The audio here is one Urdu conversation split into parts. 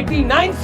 89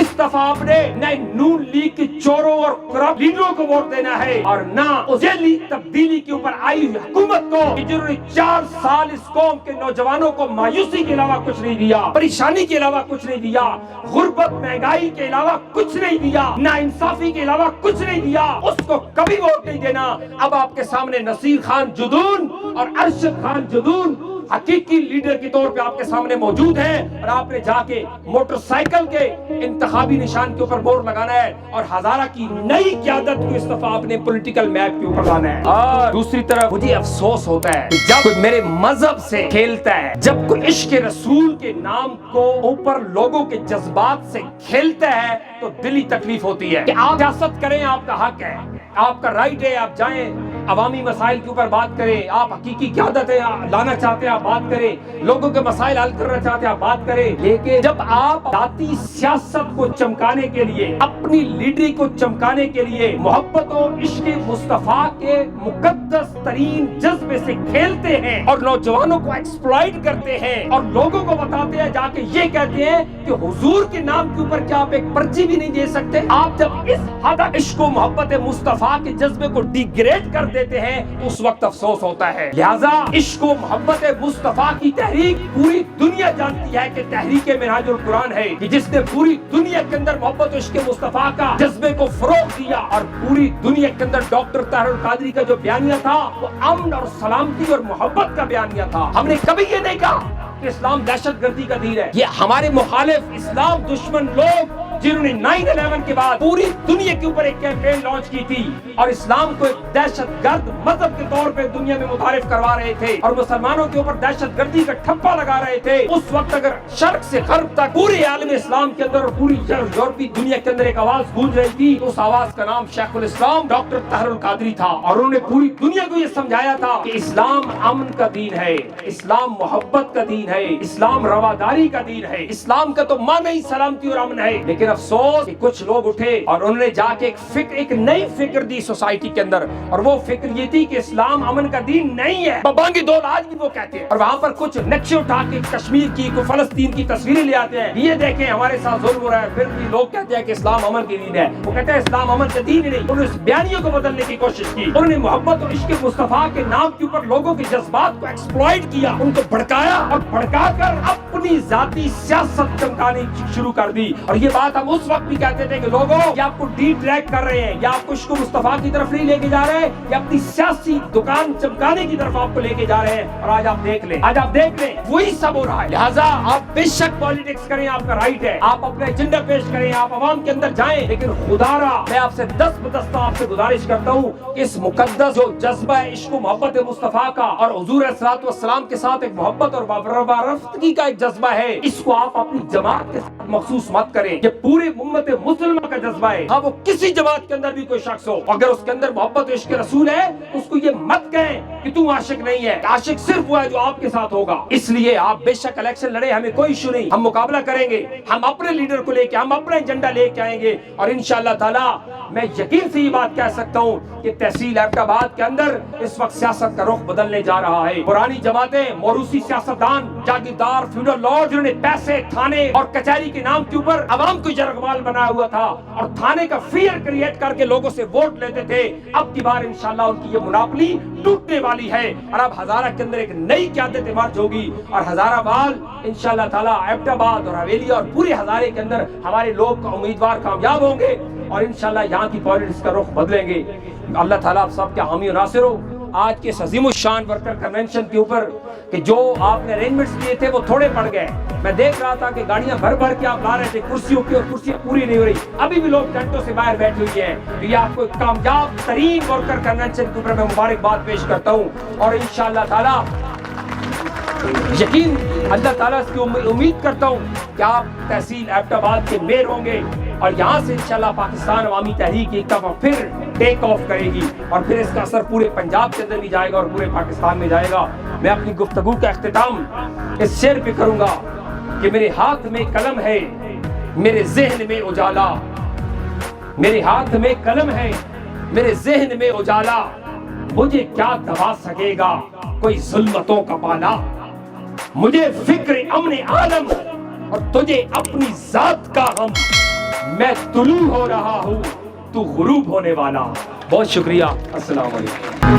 اس دفعہ آپ نے نہ نون لیگ کے چوروں اور کرپٹ لیڈروں کو ووٹ دینا ہے اور نہ ذیلی تبدیلی کے اوپر آئی ہوئی حکومت کو کہ جنہوں نے 4 سال اس قوم کے نوجوانوں کو مایوسی کے علاوہ کچھ نہیں دیا، پریشانی کے علاوہ کچھ نہیں دیا، غربت مہنگائی کے علاوہ کچھ نہیں دیا، نا انصافی کے علاوہ کچھ نہیں دیا، اس کو کبھی ووٹ نہیں دینا۔ اب آپ کے سامنے نصیر خان جدون اور ارشد خان جدون حقیقی لیڈر کے طور پہ آپ کے سامنے موجود ہیں، اور آپ نے جا کے موٹر سائیکل کے انتخابی نشان کے اوپر بورڈ لگانا ہے اور ہزارہ کی نئی قیادت کو اس دفعہ آپ نے پولیٹیکل میپ کے اوپر لانا ہے۔ اور دوسری طرف مجھے افسوس ہوتا ہے کہ جب کوئی میرے مذہب سے کھیلتا ہے، جب کوئی عشق رسول کے نام کو اوپر لوگوں کے جذبات سے کھیلتا ہے تو دلی تکلیف ہوتی ہے کہ آپ سیاست کریں، آپ کا حق ہے، آپ کا رائٹ ہے، آپ جائیں عوامی مسائل کے اوپر بات کریں، آپ حقیقی قیادت ہے لانا چاہتے ہیں آپ بات کریں، لوگوں کے مسائل حل کرنا چاہتے ہیں آپ بات کریں، لیکن جب آپ ذاتی سیاست کو چمکانے کے لیے، اپنی لیڈری کو چمکانے کے لیے محبت و عشق مصطفیٰ کے مقدس ترین جذبے سے کھیلتے ہیں اور نوجوانوں کو ایکسپلائٹ کرتے ہیں اور لوگوں کو بتاتے ہیں، جا کے یہ کہتے ہیں کہ حضور کے نام کے اوپر کیا آپ ایک پرچی بھی نہیں دے سکتے، آپ جب اس حد عشق و محبت مصطفیٰ کے جذبے کو ڈیگریڈ کر دیتے ہیں اس وقت افسوس ہوتا ہے۔ لہٰذا عشق و محبت مصطفیٰ کی تحریک پوری دنیا جانتی ہے کہ تحریک منہاج القرآن ہے کہ جس نے پوری دنیا کے اندر محبت و عشق مصطفیٰ کا جذبے کو فروغ دیا، اور پوری دنیا کے اندر ڈاکٹر طاہر القادری کا جو بیانیہ تھا وہ امن اور سلامتی اور محبت کا بیانیہ تھا۔ ہم نے کبھی یہ نہیں کہا کہ اسلام دہشت گردی کا دین ہے۔ یہ ہمارے مخالف اسلام دشمن لوگ جنہوں نے 9/11 کے بعد پوری دنیا کے اوپر ایک کیمپین لانچ کی تھی اور اسلام کو ایک دہشت گرد مذہب کے طور پہ دنیا میں متعارف کروا رہے تھے اور مسلمانوں کے اوپر دہشت گردی کا ٹھپا لگا رہے تھے، اس وقت اگر شرق سے غرب تک پورے عالم اسلام کے اندر اور پوری یورپی دنیا کے اندر ایک آواز گونج رہی تھی، اس آواز کا نام شیخ الاسلام ڈاکٹر طاہر القادری تھا، اور انہوں نے پوری دنیا کو یہ سمجھایا تھا کہ اسلام امن کا دین ہے، اسلام محبت کا دین ہے، اسلام رواداری کا دین ہے، اسلام کا تو معنی ہی سلامتی اور امن ہے۔ لیکن افسوس کہ کچھ لوگ اٹھے اور انہوں نے جا کے ایک نئی فکر دی سوسائٹی کے اندر، اور وہ فکر یہ تھی کہ اسلام امن کا دین نہیں ہے۔ بابانگی دول آج بھی وہ کہتے ہیں، اور وہاں پر کچھ نقشے اٹھا کے کشمیر کی کو فلسطین کی تصویریں لے آتے ہیں، یہ دیکھیں ہمارے ساتھ ظلم ہو رہا ہے، پھر بھی لوگ کہتے ہیں کہ اسلام امن کا دین ہے۔ وہ کہتے ہیں اسلام امن کا دین ہی نہیں۔ انہوں نے اس بیانیے کو بدلنے کی کوشش کی، انہوں نے محبت اور عشق مصطفیٰ کے نام کے اوپر لوگوں کے جذبات کو ایکسپلائٹ کیا، ان کو بھڑکایا اور بھڑکا کر اپنی ذاتی سیاست چمکانی شروع کر دی۔ اور یہ بات ہم اس وقت بھی کہتے تھے کہ لوگوں یہ آپ کو ڈی ٹریک کر رہے ہیں، یا آپ کو عشق مصطفیٰ کی طرف نہیں لے کے جا رہے ہیں، یا اپنی سیاسی دکان چمکانے کی طرف آپ کو لے کے جا رہے ہیں۔ اور آج آپ دیکھ لیں وہی سب ہو رہا ہے۔ لہٰذا آپ بے شک پالیٹکس کریں، آپ کا رائٹ ہے، آپ اپنا ایجنڈا پیش کریں، آپ عوام کے اندر جائیں، لیکن خدا را میں آپ سے دست بدستہ آپ سے گزارش کرتا ہوں کہ اس مقدس جو جذبہ ہے عشق و محبت مصطفیٰ کا اور حضور علیہ الصلوۃ والسلام کے ساتھ ایک محبت اور وابستگی کا ایک جذبہ ہے، اس کو آپ اپنی جماعت کے ساتھ مخصوص مت کریں۔ یہ پوری امت مسلمہ کا جذبہ ہے، ہاں وہ کسی جماعت کے اندر بھی کوئی شخص ہو، اگر اس کے اندر محبت و عشق رسول ہے اس کو یہ مت کہیں کہ تو عاشق نہیں ہے، عاشق صرف وہ ہے جو آپ کے ساتھ ہوگا۔ اس لیے آپ بے شک الیکشن لڑے، ہمیں کوئی ایشو نہیں، ہم مقابلہ کریں گے، ہم اپنے لیڈر کو لے کے ہم اپنا ایجنڈا لے کے آئیں گے، اور انشاءاللہ تعالی میں یقین سے یہ بات کہہ سکتا ہوں کہ تحصیل ایبٹ آباد کے اندر اس وقت سیاست کا رخ بدلنے جا رہا ہے۔ پرانی جماعتیں، موروثی سیاستدان، جاگیردار، فیوڈل لارڈ جنہوں نے پیسے، تھانے اور کچہری کے نام کے اوپر عوام کو جرگمال بنایا ہوا تھا اور تھانے کا فیئر کریٹ کر کے لوگوں سے ووٹ لیتے تھے، اب کی بار انشاءاللہ ان کی یہ مناپلی ٹوٹنے والی ہے، اور اب ہزارہ کے اندر ایک نئی قیادت ایمرج ہوگی، اور ہزارہ بال انشاءاللہ تعالی ایبٹ آباد اور حویلی اور پورے ہزارے کے اندر ہمارے لوگ امیدوار کامیاب ہوں گے، اور انشاءاللہ یہاں کی پالیٹکس کا رخ بدلیں گے۔ اللہ تعالیٰ آپ سب کے حامی و ناصر ہو۔ آج کے اس عظیم الشان ورکر کنونشن کے اوپر کہ جو آپ نے ارینجمنٹس کیے تھے وہ تھوڑے پڑ گئے، میں دیکھ رہا تھا کہ گاڑیاں بھر بھر کے آپ لا رہے تھے کرسیوں کی، اور کرسیاں پوری نہیں ہو رہی، ابھی بھی لوگ گھنٹوں سے باہر بیٹھے ہوئے ہیں، تو یہ آپ کو ایک کامیاب ترین ورکر کنونشن کے اوپر میں مبارکباد پیش کرتا ہوں، اور انشاءاللہ تعالیٰ یقین اللہ تعالیٰ اس کی امید کرتا ہوں کہ آپ تحصیل ایبٹ آباد کے میئر ہوں گے، اور یہاں سے انشاءاللہ پاکستان عوامی تحریک ایک دفعہ پھر ٹیک آف کرے گی، اور پھر اس کا اثر پورے پنجاب کے اندر بھی جائے گا اور پورے پاکستان میں جائے گا۔ میں اپنی گفتگو کا اختتام اس شعر پہ کروں گا کہ میرے ہاتھ میں قلم ہے، میرے ذہن میں اجالا، میرے ہاتھ میں قلم ہے، میرے ذہن میں اجالا، مجھے کیا دبا سکے گا کوئی ظلمتوں کا پالا، مجھے فکر امن عالم اور تجھے اپنی ذات کا غم. میں طلوع ہو رہا ہوں تو غروب ہونے والا. بہت شکریہ. السلام علیکم.